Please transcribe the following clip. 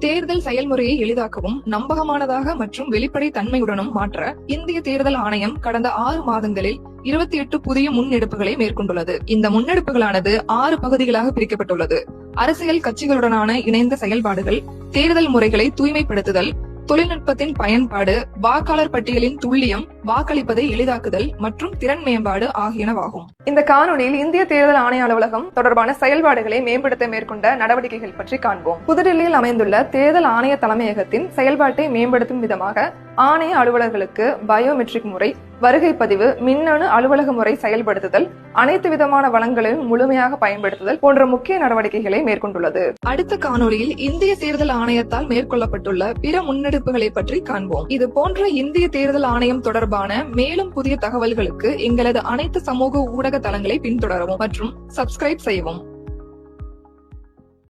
தேர்தல் செயல்முறையை எளிதாக்கவும் நம்பகமானதாக மற்றும் வெளிப்படை தன்மையுடனும் மாற்ற இந்திய தேர்தல் ஆணையம் கடந்த 6 மாதங்களில் 28 புதிய முன்னெடுப்புகளை மேற்கொண்டுள்ளது. இந்த முன்னெடுப்புகளானது 6 பகுதிகளாக பிரிக்கப்பட்டுள்ளது. அரசியல் கட்சிகளுடனான இணைந்த செயல்பாடுகள், தேர்தல் முறைகளை தூய்மைப்படுத்துதல், தொழில்நுட்பத்தின் பயன்பாடு, வாக்காளர் பட்டியலின் துல்லியம், வாக்களிப்பதை எளிதாக்குதல் மற்றும் திறன் மேம்பாடு ஆகியனவாகும். இந்த காணொலியில் இந்திய தேர்தல் ஆணைய அலுவலகம் தொடர்பான செயல்பாடுகளை மேம்படுத்த மேற்கொண்ட நடவடிக்கைகள் பற்றி காண்போம். புதுடில்லியில் அமைந்துள்ள தேர்தல் ஆணைய தலைமையகத்தின் செயல்பாட்டை மேம்படுத்தும் விதமாக ஆணைய அலுவலர்களுக்கு பயோமெட்ரிக் முறை, வருகை பதிவு, மின்னணு அலுவலக முறை செயல்படுத்துதல், அனைத்து விதமான வளங்களையும் முழுமையாக பயன்படுத்துதல் போன்ற முக்கிய நடவடிக்கைகளை மேற்கொண்டுள்ளது. அடுத்த காணொலியில் இந்திய தேர்தல் ஆணையத்தால் மேற்கொள்ளப்பட்டுள்ள பிற முன்னெடுப்புகளை பற்றி காண்போம். இது போன்ற இந்திய தேர்தல் ஆணையம் தொடர்பான மேலும் புதிய தகவல்களுக்கு எங்களது அனைத்து சமூக ஊடக தளங்களை பின்தொடரவும் மற்றும் சப்ஸ்கிரைப் செய்யவும்.